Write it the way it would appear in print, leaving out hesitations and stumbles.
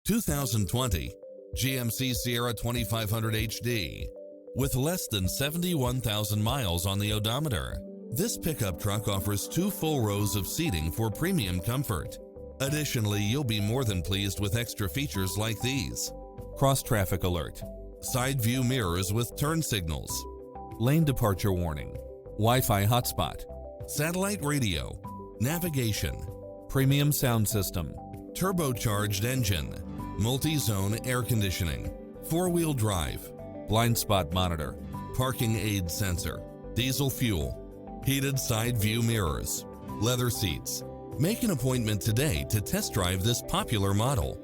2020 GMC Sierra 2500HD. With less than 71,000 miles on the odometer, this pickup truck offers 2 full rows of seating for premium comfort. Additionally, you'll be more than pleased with extra features like these: cross-traffic alert, side view mirrors with turn signals, lane departure warning, Wi-Fi hotspot, satellite radio, navigation, premium sound system, turbocharged engine, multi-zone air conditioning, 4-wheel drive, blind spot monitor, parking aid sensor, diesel fuel, heated side view mirrors, leather seats. Make an appointment today to test drive this popular model.